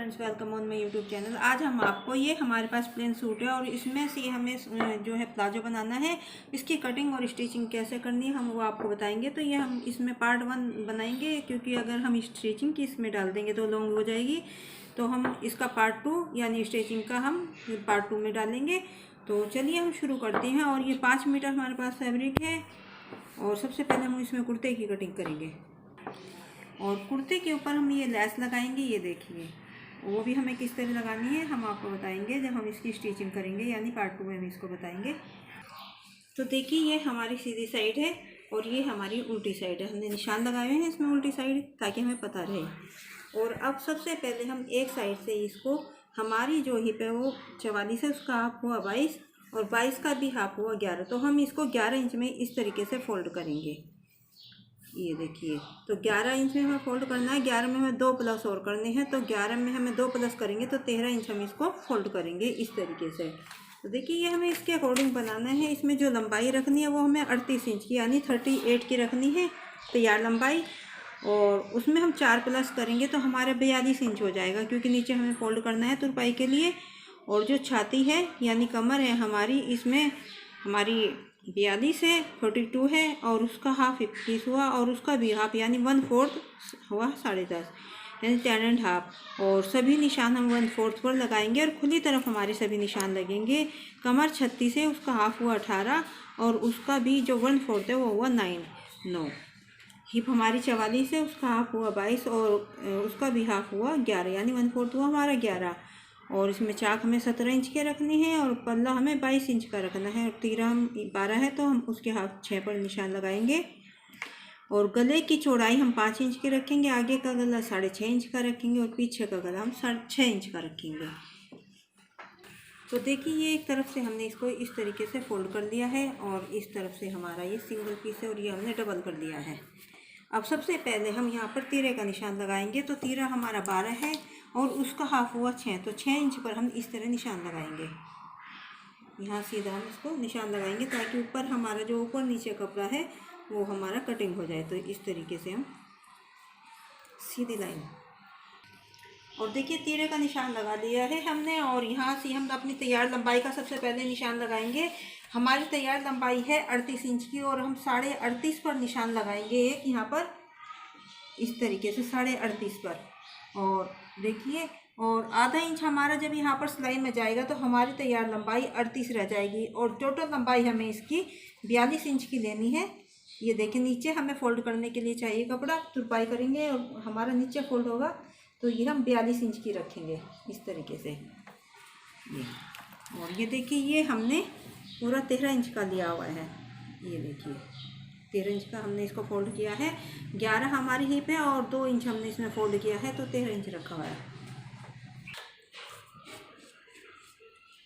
Friends, welcome on my YouTube channel. आज हम आपको ये हमारे पास प्लेन सूट है और इसमें से हमें जो है प्लाजो बनाना है। इसकी कटिंग और स्टिचिंग कैसे करनी है हम वो आपको बताएंगे। तो ये हम इसमें पार्ट 1 बनाएंगे, क्योंकि अगर हम स्टिचिंग की इसमें डाल देंगे तो लॉन्ग हो जाएगी। तो हम इसका पार्ट 2 यानी स्टिचिंग का हम पार्ट 2 में डालेंगे। तो चलिए हम शुरू करते हैं। और ये 5 मीटर हमारे पास फैब्रिक है। और सबसे पहले हम इसमें कुर्ते की कटिंग करेंगे और कुर्ते के ऊपर हम ये लेस लगाएंगे। ये देखिए, वो भी हमें किस तरह लगानी है हम आपको बताएंगे जब हम इसकी स्टिचिंग करेंगे, यानी पार्ट 2 में हम इसको बताएंगे। तो देखिए, ये हमारी सीधी साइड है और ये हमारी उल्टी साइड है। हमने निशान लगाए हैं इसमें उल्टी साइड, ताकि हमें पता रहे। और अब सबसे पहले हम एक साइड से इसको, हमारी जो हिप है वो 44 है, उसका हाफ हुआ 22 और 22 का भी हाफ हुआ 11। तो हम इसको 11 इंच में इस तरीके से फोल्ड करेंगे। ये देखिए, तो 11 इंच में हमें फोल्ड करना है। 11 में हमें 2 प्लस और करने हैं, तो 11 में हमें 2 प्लस करेंगे तो 13 इंच हम इसको फोल्ड करेंगे इस तरीके से। तो देखिए, ये हमें इसके अकॉर्डिंग बनाना है। इसमें जो लंबाई रखनी है वो हमें 38 इंच की यानी 38 की रखनी है तैयार लंबाई। और उसमें हम 4 प्लस करेंगे तो हमारे 42 इंच हो जाएगा, क्योंकि नीचे हमें फोल्ड करना है तुरपाई के लिए। और जो छाती है यानी कमर है हमारी, इसमें हमारी 42 है, 42 है और उसका हाफ 21 हुआ और उसका भी हाफ यानी 1/4 हुआ 10.5 यानी 10.5। और सभी निशान हम 1/4 पर लगाएंगे और खुली तरफ हमारे सभी निशान लगेंगे। कमर 36 है, उसका हाफ हुआ 18 और उसका भी जो 1/4 है वो हुआ 9। हिप हमारी 44 है, उसका हाफ हुआ 22 और उसका भी हाफ हुआ 11 यानी 1/4 हुआ हमारा 11। और इसमें चाक हमें 17 इंच के रखने हैं और पल्ला हमें 22 इंच का रखना है। और तीरा हम 12 है, तो हम उसके हाफ 6 पर निशान लगाएंगे। और गले की चौड़ाई हम 5 इंच की रखेंगे। आगे का गला 6.5 इंच का रखेंगे और पीछे का गला हम 6.5 इंच का रखेंगे। तो देखिए, ये एक तरफ से हमने इसको इस तरीके से फोल्ड कर लिया है और इस तरफ से हमारा ये सिंगल पीस है और ये हमने डबल कर दिया है। अब सबसे पहले हम यहाँ पर तीरे का निशान लगाएंगे। तो तीरा हमारा 12 है और उसका हाफ हुआ 6, तो 6 इंच पर हम इस तरह निशान लगाएंगे। यहाँ सीधा हम इसको निशान लगाएंगे ताकि ऊपर हमारा जो ऊपर नीचे कपड़ा है वो हमारा कटिंग हो जाए। तो इस तरीके से हम सीधी लाइन। और देखिए, तीरे का निशान लगा लिया है हमने। और यहाँ से हम अपनी तैयार लंबाई का सबसे पहले निशान लगाएंगे। हमारी तैयार लंबाई है 38 इंच की और हम 38.5 पर निशान लगाएंगे एक यहाँ पर इस तरीके से 38.5 पर। और देखिए, और आधा इंच हमारा जब यहाँ पर सिलाई में जाएगा तो हमारी तैयार लंबाई 38 रह जाएगी। और टोटल लंबाई हमें इसकी 42 इंच की लेनी है। ये देखिए, नीचे हमें फोल्ड करने के लिए चाहिए कपड़ा, तुरपाई करेंगे और हमारा नीचे फोल्ड होगा, तो ये हम 42 इंच की रखेंगे इस तरीके से ये। और ये देखिए, ये हमने पूरा 13 इंच का लिया हुआ है। ये देखिए, 13 इंच का हमने इसको फोल्ड किया है। 11 हमारी हिप है और 2 इंच हमने इसमें फोल्ड किया है, तो 13 इंच रखा हुआ है।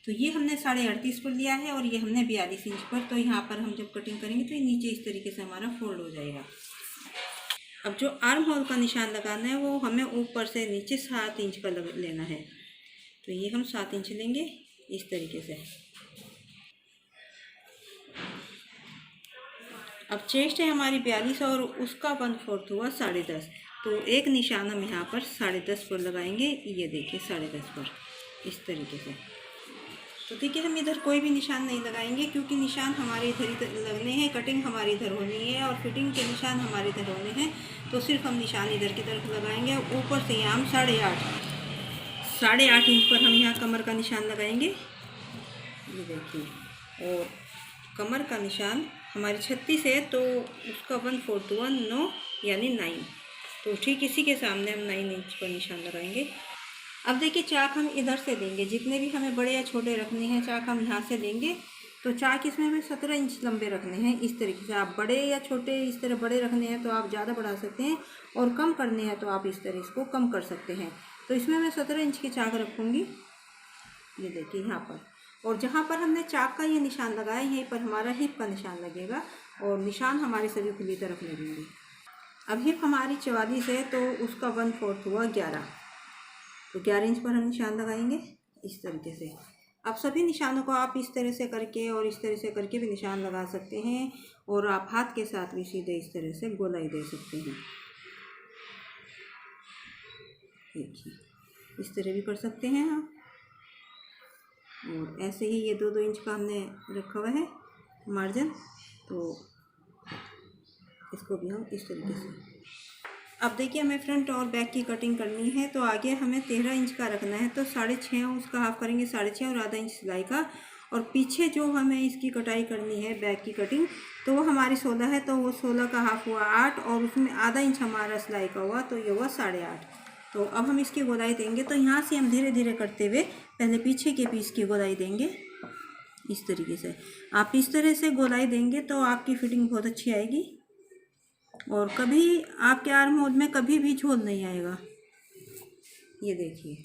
तो ये हमने 38.5 पर लिया है और ये हमने 42 इंच पर। तो यहाँ पर हम जब कटिंग करेंगे तो ये नीचे इस तरीके से हमारा फोल्ड हो जाएगा। अब जो आर्म होल का निशान लगाना है वो हमें ऊपर से नीचे 7 इंच का लेना है। तो ये हम 7 इंच लेंगे इस तरीके से। अब चेस्ट है हमारी 42 और उसका 1/4 हुआ 10.5। तो एक निशान हम यहाँ पर 10.5 पर लगाएंगे। ये देखिए, 10.5 पर इस तरीके से। तो देखिए, हम इधर कोई भी निशान नहीं लगाएंगे, क्योंकि निशान हमारे इधर लगने हैं, कटिंग हमारी इधर होनी है और फिटिंग के निशान हमारे इधर होने हैं। तो सिर्फ हम निशान इधर की तरफ लगाएंगे। ऊपर से यहाँ हम 8.5 इंच पर हम यहाँ कमर का निशान लगाएंगे। ये देखिए, और कमर का निशान हमारी 36 है, तो उसका 1/4 हुआ 9 यानी 9। तो ठीक इसी के सामने हम 9 इंच पर निशान लगाएंगे। अब देखिए, चाक हम इधर से लेंगे, जितने भी हमें बड़े या छोटे रखने हैं चाक हम यहाँ से लेंगे। तो चाक इसमें हमें 17 इंच लंबे रखने हैं इस तरीके से। आप बड़े या छोटे इस तरह बड़े रखने हैं तो आप ज़्यादा बढ़ा सकते हैं, और कम करने हैं तो आप इस तरह इसको कम कर सकते हैं। तो इसमें मैं 17 इंच की चाक रखूँगी। ये देखिए यहाँ पर। और जहाँ पर हमने चाक का ये निशान लगाया यहीं पर हमारा हिप का निशान लगेगा और निशान हमारे सभी खुली तरफ लगेंगे। अब हिप हमारी 44 है, तो उसका 1/4 हुआ 11। तो 11 इंच पर हम निशान लगाएंगे इस तरीके से। अब सभी निशानों को आप इस तरह से करके और इस तरह से करके भी निशान लगा सकते हैं, और आप हाथ के साथ भी सीधे इस तरह से गोलाई दे सकते हैं। देखिए, इस तरह भी कर सकते हैं आप। और ऐसे ही ये 2-2 इंच का हमने रखा हुआ है मार्जिन, तो इसको भी हम इस तरीके से। अब देखिए हमें फ्रंट और बैक की कटिंग करनी है, तो आगे हमें 13 इंच का रखना है, तो 6.5 उसका हाफ करेंगे, 6.5 और आधा इंच सिलाई का। और पीछे जो हमें इसकी कटाई करनी है बैक की कटिंग, तो वो हमारी 16 है, तो वो 16 का हाफ हुआ 8 और उसमें आधा इंच हमारा सिलाई का हुआ, तो ये हुआ 8.5। तो अब हम इसकी गोलाई देंगे, तो यहाँ से हम धीरे धीरे करते हुए पहले पीछे के पीस की गोलाई देंगे इस तरीके से। आप इस तरह से गोलाई देंगे तो आपकी फिटिंग बहुत अच्छी आएगी और कभी आपके आर्म होल में कभी भी झोल नहीं आएगा। ये देखिए,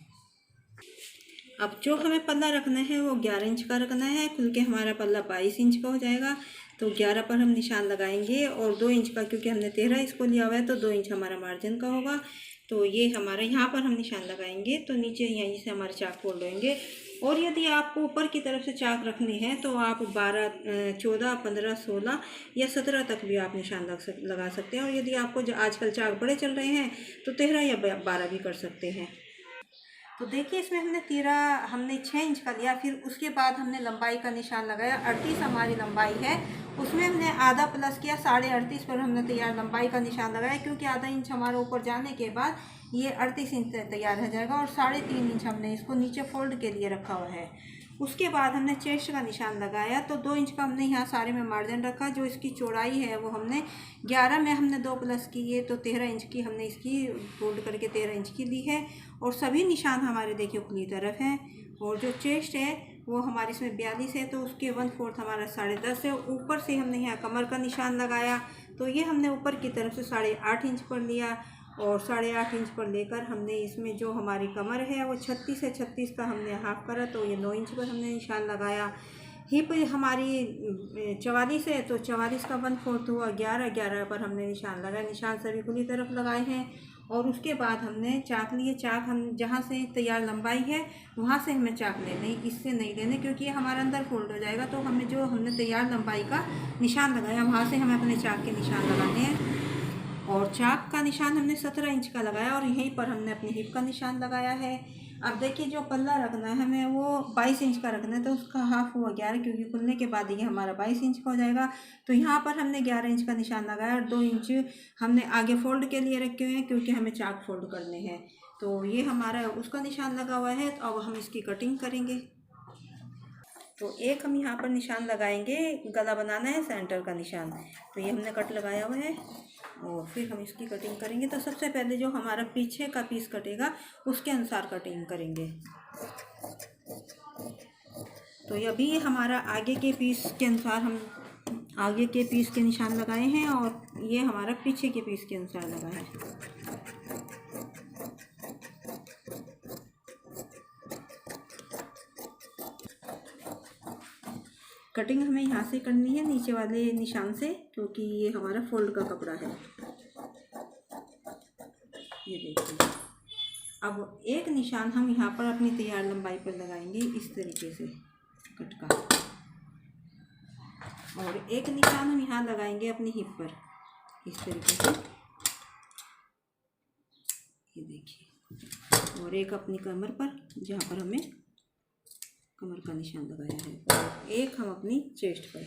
अब जो हमें पल्ला रखना है वो 11 इंच का रखना है, खुल के हमारा पल्ला 22 इंच का हो जाएगा। तो 11 पर हम निशान लगाएंगे और 2 इंच का, क्योंकि हमने 13 इसको लिया हुआ है, तो 2 इंच हमारा मार्जिन का होगा। तो ये हमारा यहाँ पर हम निशान लगाएंगे, तो नीचे यहीं से हमारे चाक फोल्ड होंगे। और यदि आपको ऊपर की तरफ से चाक रखनी है तो आप 12, 14, 15, 16 या 17 तक भी आप निशान लगा सकते हैं। और यदि आपको जो आजकल चाक बड़े चल रहे हैं तो 13 या 12 भी कर सकते हैं। तो देखिए इसमें हमने 6 इंच का लिया, फिर उसके बाद हमने लंबाई का निशान लगाया। 38 हमारी लंबाई है, उसमें हमने आधा प्लस किया, 38.5 पर हमने तैयार लंबाई का निशान लगाया, क्योंकि आधा इंच हमारे ऊपर जाने के बाद ये 38 इंच तैयार हो जाएगा। और 3.5 इंच हमने इसको नीचे फोल्ड के लिए रखा हुआ है। उसके बाद हमने चेस्ट का निशान लगाया, तो 2 इंच का हमने यहाँ सारे में मार्जिन रखा। जो इसकी चौड़ाई है वो हमने 11 में हमने 2 प्लस किए, तो 13 इंच की हमने इसकी फोल्ड करके 13 इंच की ली है। और सभी निशान हमारे देखिए खुली तरफ हैं। और जो चेस्ट है वो हमारे इसमें 42 है, तो उसके 1/4 हमारा 10.5 है। ऊपर से हमने यहाँ कमर का निशान लगाया, तो ये हमने ऊपर की तरफ से 8.5 इंच पर लिया। और 8.5 इंच पर लेकर हमने इसमें जो हमारी कमर है वो 36 है, 36 का हमने हाफ करा, तो ये 9 इंच पर हमने निशान लगाया। हिप हमारी 44 है, तो 44 का 1/4 हुआ 11 पर हमने निशान लगाया। निशान सभी खुली तरफ लगाए हैं। और उसके बाद हमने चाक लिए। चाक हम जहाँ से तैयार लंबाई है वहाँ से हमें चाक लेने, इससे नहीं लेने, क्योंकि ये हमारा अंदर फोल्ड हो जाएगा। तो हमें जो हमने तैयार लंबाई का निशान लगाया वहाँ से हमें अपने चाक के निशान लगाने हैं। और चाक का निशान हमने 17 इंच का लगाया और यहीं पर हमने अपनी हिप का निशान लगाया है। अब देखिए जो पल्ला रखना है हमें वो 22 इंच का रखना है, तो उसका हाफ हुआ 11, क्योंकि खुलने के बाद ये हमारा 22 इंच का हो जाएगा। तो यहाँ पर हमने 11 इंच का निशान लगाया और 2 इंच हमने आगे फोल्ड के लिए रखे हुए हैं, क्योंकि हमें चाक फोल्ड करने हैं। तो ये हमारा उसका निशान लगा हुआ है। तो अब हम इसकी कटिंग करेंगे। तो एक हम यहाँ पर निशान लगाएंगे, गला बनाना है, सेंटर का निशान। तो ये हमने कट लगाया हुआ है और फिर हम इसकी कटिंग करेंगे। तो सबसे पहले जो हमारा पीछे का पीस कटेगा उसके अनुसार कटिंग करेंगे। तो ये अभी हमारा आगे के पीस के अनुसार हम आगे के पीस के निशान लगाए हैं और ये हमारा पीछे के पीस के अनुसार लगा है। कटिंग हमें यहाँ से करनी है, नीचे वाले निशान से, क्योंकि ये हमारा फोल्ड का कपड़ा है। ये देखिए, अब एक निशान हम यहाँ पर अपनी तैयार लंबाई पर लगाएंगे इस तरीके से कट का, और एक निशान हम यहाँ लगाएंगे अपनी हिप पर इस तरीके से। ये देखिए, और एक अपनी कमर पर जहाँ पर हमें कमर का निशान लगाया है, और एक हम अपनी चेस्ट पर।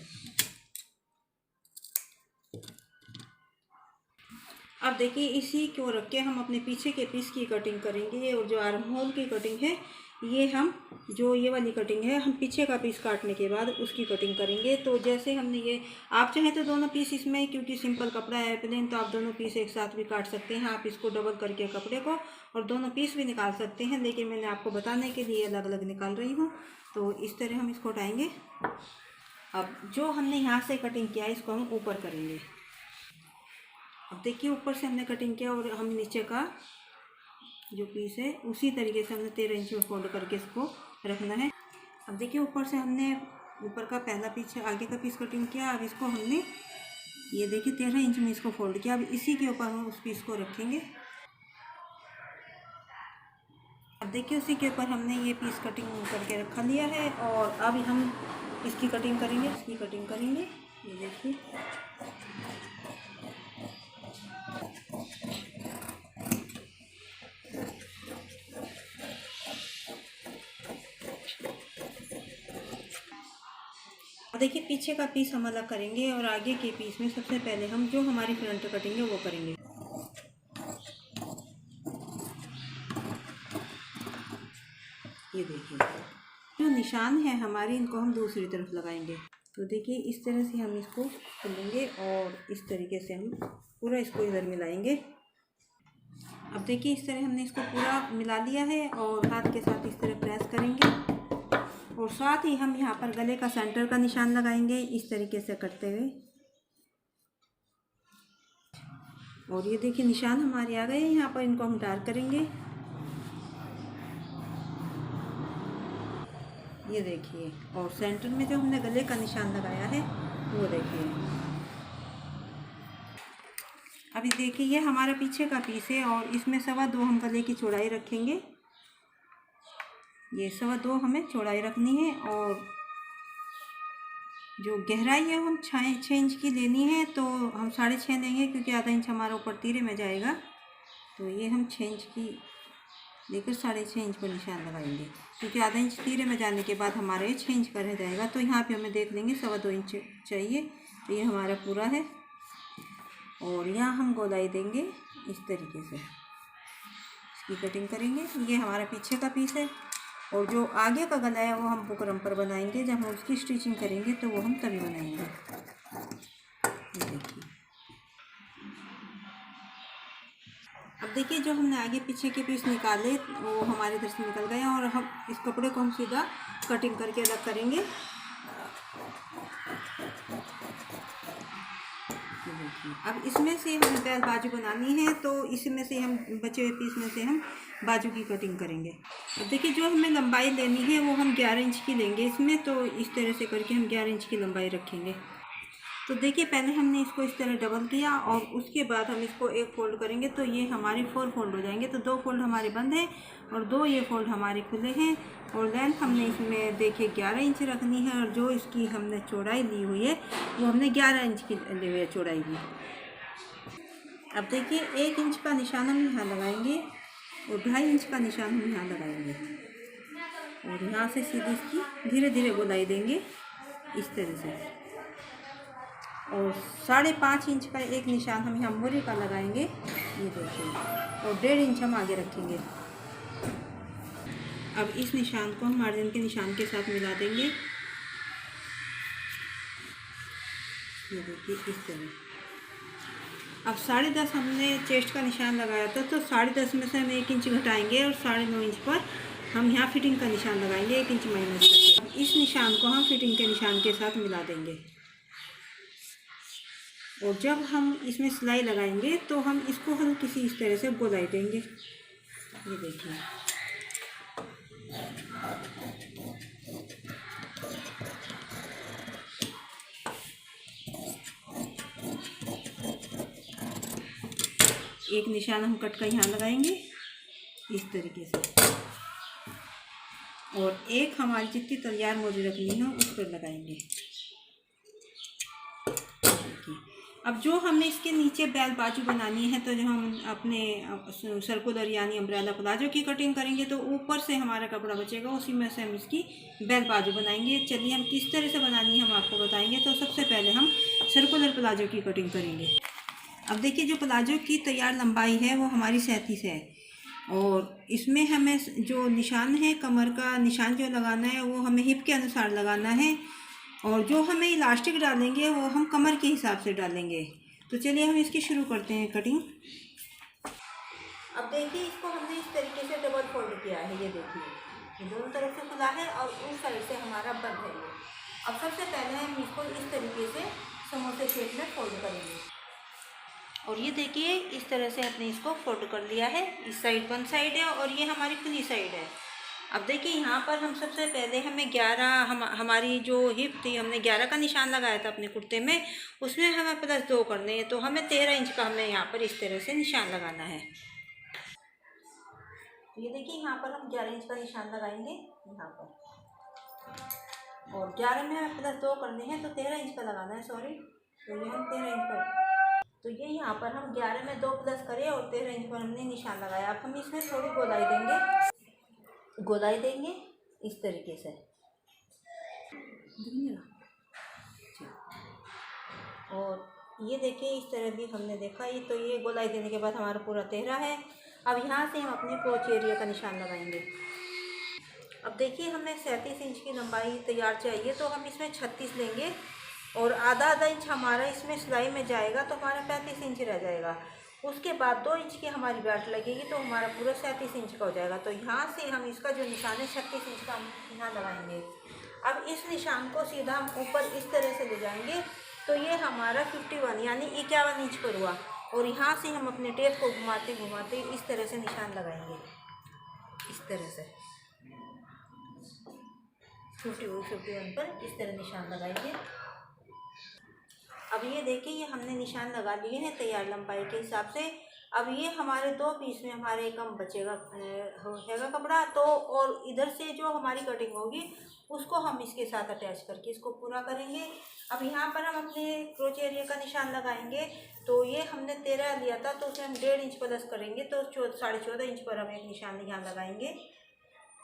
अब देखिए इसी को रख के हम अपने पीछे के पीस की कटिंग करेंगे। और जो आर्म होल की कटिंग है ये हम जो ये वाली कटिंग है हम पीछे का पीस काटने के बाद उसकी कटिंग करेंगे। तो जैसे हमने ये, आप चाहें तो दोनों पीस इसमें, क्योंकि सिंपल कपड़ा है प्लेन, तो आप दोनों पीस एक साथ भी काट सकते हैं। आप इसको डबल करके कपड़े को और दोनों पीस भी निकाल सकते हैं, लेकिन मैंने आपको बताने के लिए अलग अलग निकाल रही हूँ। तो इस तरह हम इसको उठाएंगे। अब जो हमने यहाँ से कटिंग किया है इसको हम ऊपर करेंगे। अब देखिए ऊपर से हमने कटिंग किया और हम नीचे का जो पीस है उसी तरीके से हमने 13 इंच में फोल्ड करके इसको रखना है। अब देखिए ऊपर से हमने ऊपर का पहला पीस आगे का पीस कटिंग किया। अब इसको हमने ये देखिए 13 इंच में इसको फोल्ड किया। अब इसी के ऊपर हम उस पीस को रखेंगे। अब देखिए उसी के ऊपर हमने ये पीस कटिंग करके रखा लिया है और अब हम इसकी कटिंग करेंगे। ये देखिए, देखिए पीछे का पीस हम अलग करेंगे और आगे के पीस में सबसे पहले हम जो हमारी फ्रंट कटिंग है वो करेंगे। ये देखिए जो निशान है हमारे, इनको हम दूसरी तरफ लगाएंगे। तो देखिए इस तरह से हम इसको खोलेंगे और इस तरीके से हम पूरा इसको इधर मिलाएंगे। अब देखिए इस तरह हमने इसको पूरा मिला लिया है और हाथ के साथ इस तरह प्रेस करेंगे और साथ ही हम यहाँ पर गले का सेंटर का निशान लगाएंगे इस तरीके से करते हुए। और ये देखिए निशान हमारे आ गए। यहाँ पर इनको हम डार्क करेंगे। ये देखिए, और सेंटर में जो हमने गले का निशान लगाया है वो देखिए। अभी देखिए ये हमारा पीछे का पीस है और इसमें 2.25 हम गले की चौड़ाई रखेंगे। ये 2.25 हमें चौड़ाई रखनी है और जो गहराई है हम 6 इंच की लेनी है। तो हम 6.5 लेंगे क्योंकि आधा इंच हमारा ऊपर तीरे में जाएगा। तो ये हम 6 इंच की लेकर 6.5 इंच पर निशान लगाएंगे क्योंकि आधा इंच तीरे में जाने के बाद हमारा ये 6 इंच का रह जाएगा। तो यहाँ पे हमें देख लेंगे 2.25 इंच चाहिए। तो ये हमारा पूरा है और यहाँ हम गोलाई देंगे इस तरीके से, इसकी कटिंग करेंगे। ये हमारा पीछे का पीस है और जो आगे का गला है वो हम बुकरम पर बनाएंगे। जब हम उसकी स्टिचिंग करेंगे तो वो हम तभी बनाएंगे। देखिए अब देखिए जो हमने आगे पीछे के पीस निकाले वो हमारे इधर से निकल गए और हम इस कपड़े को हम सीधा कटिंग करके अलग करेंगे। अब इसमें से हमें बैल बाजू बनानी है तो इसमें से हम बचे हुए पीस में से हम बाजू की कटिंग करेंगे। अब देखिए जो हमें लंबाई लेनी है वो हम 11 इंच की लेंगे इसमें। तो इस तरह से करके हम 11 इंच की लंबाई रखेंगे। तो देखिए पहले हमने इसको इस तरह डबल किया और उसके बाद हम इसको एक फोल्ड करेंगे तो ये हमारे 4 फोल्ड हो जाएंगे। तो 2 फोल्ड हमारे बंद हैं और 2 ये फोल्ड हमारे खुले हैं। और लेंथ हमने इसमें देखिए 11 इंच रखनी है और जो इसकी हमने चौड़ाई ली हुई है वो हमने 11 इंच की ली हुई है चौड़ाई की। अब देखिए 1 इंच का निशान हम यहाँ लगाएंगे और 2.5 इंच का निशान हम यहाँ लगाएंगे और यहाँ से सीधी इसकी धीरे धीरे गोलाई देंगे इस तरह से। और 5.5 इंच का एक निशान हम यहाँ मोरी का लगाएंगे, ये देखिए, और 1.5 इंच हम आगे रखेंगे। अब इस निशान को हम मार्जिन के निशान के साथ मिला देंगे, ये देखिए इस तरह। अब 10.5 हमने चेस्ट का निशान लगाया था तो 10.5 में से हम 1 इंच घटाएंगे और 9.5 इंच पर हम यहाँ फिटिंग का निशान लगाएंगे 1 इंच माइनस करके। इस निशान को हम फिटिंग के निशान के साथ मिला देंगे और जब हम इसमें सिलाई लगाएंगे तो हम इसको हल्की सी इस तरह से गोलाई देंगे, ये देखिए। एक निशान हम कट का यहाँ लगाएंगे इस तरीके से और एक हमारी जितनी तैयार मोरी रखनी है उस पर लगाएंगे। अब जो हमें इसके नीचे बैल बाजू बनानी है तो जो हम अपने सर्कुलर यानी अम्ब्रेला प्लाजो की कटिंग करेंगे तो ऊपर से हमारा कपड़ा बचेगा, उसी में से हम इसकी बैल बाजू बनाएंगे। चलिए हम किस तरह से बनानी है हम आपको बताएंगे। तो सबसे पहले हम सर्कुलर प्लाजो की कटिंग करेंगे। अब देखिए जो प्लाजो की तैयार लंबाई है वो हमारी 37 है और इसमें हमें जो निशान है कमर का निशान जो लगाना है वो हमें हिप के अनुसार लगाना है और जो हमें इलास्टिक डालेंगे वो हम कमर के हिसाब से डालेंगे। तो चलिए हम इसकी शुरू करते हैं कटिंग। अब देखिए इसको हमने इस तरीके से डबल फोल्ड किया है, ये देखिए दोनों तरफ से खुला है और उस साइड से हमारा बंद है। अब सबसे पहले हम इसको इस तरीके से समोसे शेप में फोल्ड करेंगे और ये देखिए इस तरह से हमने इसको फोल्ड कर लिया है। इस साइड बंद साइड है और ये हमारी खुली साइड है। अब देखिए यहाँ पर हम सबसे पहले हमें 11 हमारी जो हिप थी हमने 11 का निशान लगाया था अपने कुर्ते में, उसमें हमें +2 करने हैं। तो हमें 13 इंच का हमें यहाँ पर इस तरह से निशान लगाना है। तो ये देखिए यहाँ पर हम 11 इंच का निशान लगाएंगे यहाँ पर और 11 में हमें +2 करने हैं तो 13 इंच का लगाना है, सॉरी। तो ये हम 13 इंच पर, तो ये यहाँ पर हम 11 में 2 प्लस करें और 13 इंच पर हमने निशान लगाया। अब हम इसमें थोड़ी गोलाई देंगे इस तरीके से। और ये देखिए इस तरह भी हमने देखा। ये तो ये गोलाई देने के बाद हमारा पूरा तेहरा है। अब यहाँ से हम अपने क्रोच एरिया का निशान लगाएंगे। अब देखिए हमें 37 इंच की लंबाई तैयार चाहिए, तो हम इसमें 36 लेंगे और आधा इंच हमारा इसमें सिलाई में जाएगा, तो हमारा 35 इंच रह जाएगा। उसके बाद 2 इंच की हमारी बैट लगेगी, तो हमारा पूरा 37 इंच का हो जाएगा। तो यहाँ से हम इसका जो निशान है 36 इंच का हम यहाँ लगाएंगे। अब इस निशान को सीधा हम ऊपर इस तरह से ले जाएंगे, तो ये हमारा 51 यानी 51 इंच पर हुआ। और यहाँ से हम अपने टेप को घुमाते घुमाते इस तरह से निशान लगाएंगे, इस तरह से 51 पर इस तरह निशान लगाएंगे। अब ये देखिए ये हमने निशान लगा लिए हैं तैयार लंबाई के हिसाब से। अब ये हमारे 2 पीस में हमारे कम बचेगा हैगा कपड़ा, तो और इधर से जो हमारी कटिंग होगी उसको हम इसके साथ अटैच करके इसको पूरा करेंगे। अब यहाँ पर हम अपने क्रोच एरिया का निशान लगाएंगे। तो ये हमने 13 लिया था, तो उसे हम 1.5 इंच प्लस करेंगे, तो 14.5 इंच पर हम एक निशान यहाँ लगाएंगे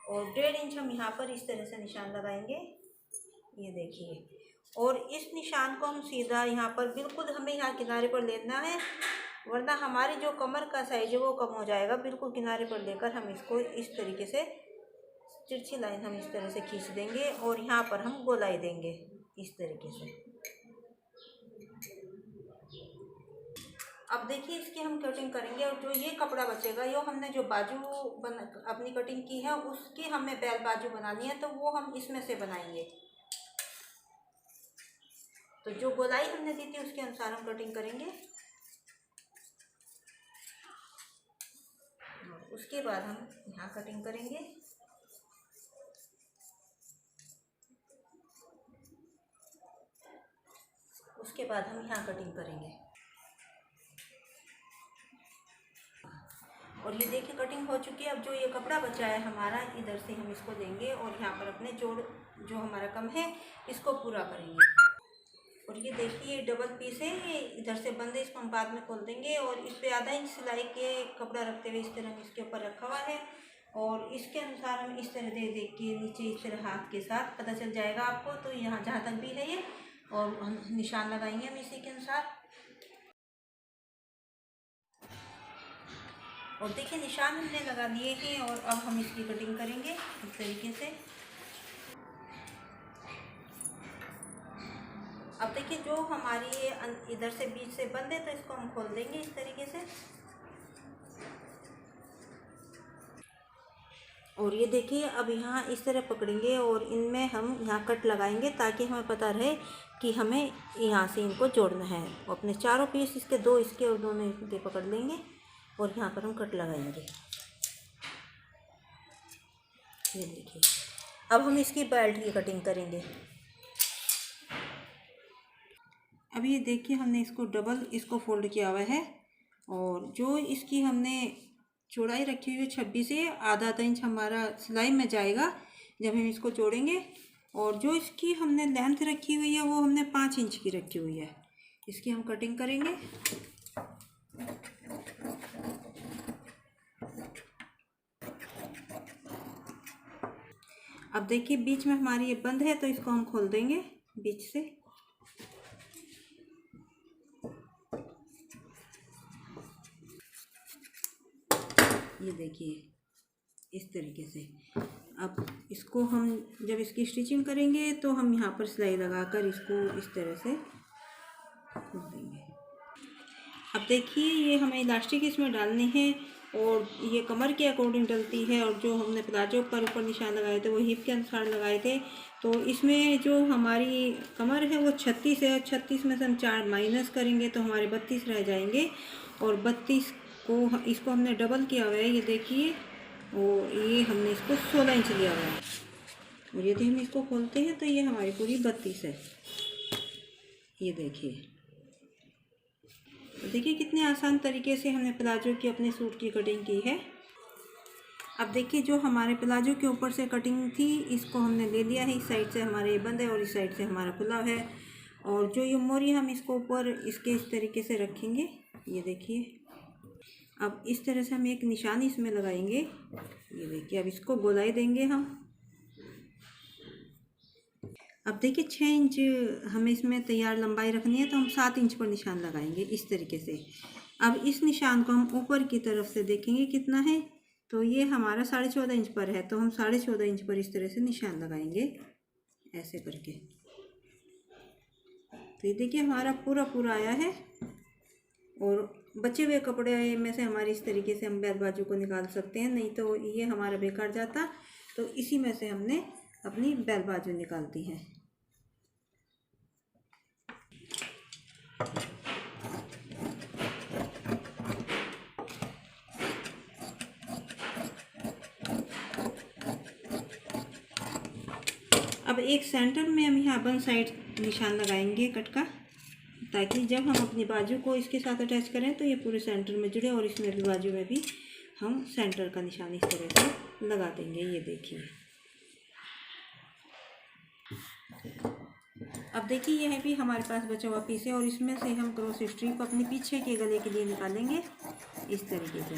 और 1.5 इंच हम यहाँ पर इस तरह से निशान लगाएंगे। ये देखिए, और इस निशान को हम सीधा यहाँ पर बिल्कुल हमें यहाँ किनारे पर लेना है, वरना हमारी जो कमर का साइज है वो कम हो जाएगा। बिल्कुल किनारे पर लेकर हम इसको इस तरीके से तिरछी लाइन हम इस तरह से खींच देंगे और यहाँ पर हम गोलाई देंगे इस तरीके से। अब देखिए इसकी हम कटिंग करेंगे और जो ये कपड़ा बचेगा, ये हमने जो बाजू अपनी कटिंग की है उसकी हमें बैल बाजू बनानी है, तो वो हम इसमें से बनाएंगे। तो जो गोलाई हमने दी थी उसके अनुसार हम कटिंग करेंगे। उसके बाद हम यहाँ कटिंग करेंगे। उसके बाद हम यहाँ कटिंग करेंगे। और ये देखिए कटिंग हो चुकी है। अब जो ये कपड़ा बचा है हमारा, इधर से हम इसको देंगे और यहाँ पर अपने जोड़ जो हमारा कम है इसको पूरा करेंगे। और ये देखिए डबल पीस है, ये इधर से बंद है, इसको हम बाद में खोल देंगे। और इस पे आधा इंच सिलाई के कपड़ा रखते हुए इस तरह हम इसके ऊपर रखा हुआ है और इसके अनुसार हम इस तरह देख के नीचे इस तरह हाथ के साथ पता चल जाएगा आपको। तो यहाँ जहाँ तक भी है ये, और हम निशान लगाएंगे हम इसी के अनुसार। और देखिए निशान हमने लगा लिए हैं और अब हम इसकी कटिंग करेंगे इस तरीके से। अब देखिए जो हमारी ये इधर से बीच से बंद है, तो इसको हम खोल देंगे इस तरीके से। और ये देखिए अब यहाँ इस तरह पकड़ेंगे और इनमें हम यहाँ कट लगाएंगे, ताकि हमें पता रहे कि हमें यहाँ से इनको जोड़ना है। अपने चारों पीस इसके, 2 इसके और दोनों इनके पकड़ लेंगे और यहाँ पर हम कट लगाएंगे। ये देखिए अब हम इसकी बेल्ट की कटिंग करेंगे। अब ये देखिए हमने इसको डबल इसको फोल्ड किया हुआ है और जो इसकी हमने चौड़ाई रखी हुई है 26 है, आधा इंच हमारा सिलाई में जाएगा जब हम इसको जोड़ेंगे। और जो इसकी हमने लेंथ रखी हुई है वो हमने 5 इंच की रखी हुई है। इसकी हम कटिंग करेंगे। अब देखिए बीच में हमारी ये बंद है, तो इसको हम खोल देंगे बीच से। ये देखिए इस तरीके से। अब इसको हम जब इसकी स्टिचिंग करेंगे तो हम यहाँ पर सिलाई लगाकर इसको इस तरह से खोल देंगे। अब देखिए ये हमें इलास्टिक इसमें डालने हैं और ये कमर के अकॉर्डिंग डलती है। और जो हमने प्लाजो पर ऊपर निशान लगाए थे वो हिप के अनुसार लगाए थे। तो इसमें जो हमारी कमर है वो 36 है, 36 में से हम 4 माइनस करेंगे तो हमारे 32 रह जाएंगे। और 32 को इसको हमने डबल किया हुआ है, ये देखिए। और ये हमने इसको 16 इंच लिया हुआ है। और यदि हम इसको खोलते हैं तो ये हमारी पूरी 32 है। ये देखिए, तो देखिए कितने आसान तरीके से हमने प्लाजो की अपने सूट की कटिंग की है। अब देखिए जो हमारे प्लाजो के ऊपर से कटिंग थी इसको हमने ले लिया है। इस साइड से हमारे ये बंद है और इस साइड से हमारा खुला है। और जो ये मोरी हम इसको ऊपर इसके इस तरीके से रखेंगे। ये देखिए अब इस तरह से हम एक निशान इसमें लगाएंगे। ये देखिए अब इसको गोलाई देंगे हम। अब देखिए 6 इंच हमें इसमें तैयार लंबाई रखनी है, तो हम 7 इंच पर निशान लगाएंगे इस तरीके से। अब इस निशान को हम ऊपर की तरफ से देखेंगे कितना है, तो ये हमारा 14.5 इंच पर है, तो हम 14.5 इंच पर इस तरह से निशान लगाएंगे ऐसे करके। तो ये देखिए हमारा पूरा आया है। और बचे हुए कपड़े में से हमारे इस तरीके से हम बैक बाजू को निकाल सकते हैं, नहीं तो ये हमारा बेकार जाता। तो इसी में से हमने अपनी बैल बाजू निकालती है। अब एक सेंटर में हम यहाँ वन साइड निशान लगाएंगे कट का, ताकि जब हम अपनी बाजू को इसके साथ अटैच करें तो ये पूरे सेंटर में जुड़े, और इसमें भी बाजू में भी हम सेंटर का निशान इस तरह से लगा देंगे। ये देखिए, अब देखिए यह भी हमारे पास बचा हुआ पीस है, और इसमें से हम क्रॉस स्ट्रिप अपने पीछे के गले के लिए निकालेंगे इस तरीके से।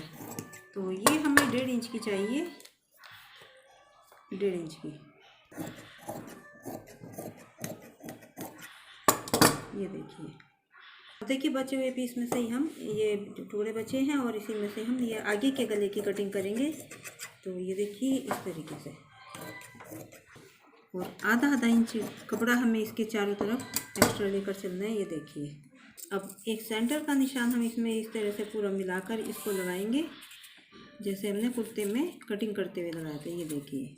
तो ये हमें 1.5 इंच की चाहिए, 1.5 इंच की। ये देखिए बचे हुए पीस में से ही हम ये टुकड़े बचे हैं, और इसी में से हम ये आगे के गले की कटिंग करेंगे। तो ये देखिए इस तरीके से, और आधा इंच कपड़ा हमें इसके चारों तरफ एक्स्ट्रा लेकर चलना है। ये देखिए, अब एक सेंटर का निशान हम इसमें इस तरह से पूरा मिलाकर इसको लगाएंगे, जैसे हमने कुर्ते में कटिंग करते हुए लगाए थे। ये देखिए,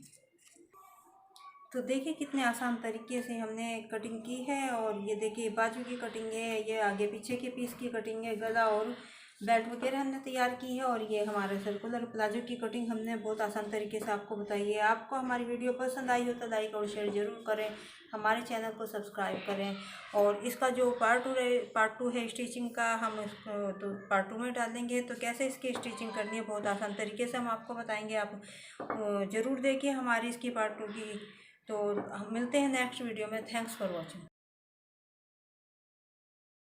तो देखिए कितने आसान तरीके से हमने कटिंग की है। और ये देखिए बाजू की कटिंग है, ये आगे पीछे के पीस की कटिंग है, गला और बेल्ट वगैरह हमने तैयार की है। और ये हमारा सर्कुलर प्लाजो की कटिंग हमने बहुत आसान तरीके से आपको बताई है। आपको हमारी वीडियो पसंद आई हो तो लाइक और शेयर ज़रूर करें, हमारे चैनल को सब्सक्राइब करें। और इसका जो पार्ट टू है स्टिचिंग का, हम इसको तो पार्ट 2 में डालेंगे। तो कैसे इसकी स्टिचिंग करनी है बहुत आसान तरीके से हम आपको बताएंगे। आप ज़रूर देखिए हमारी इसकी पार्ट 2 की। तो हम मिलते हैं नेक्स्ट वीडियो में। Thanks for watching.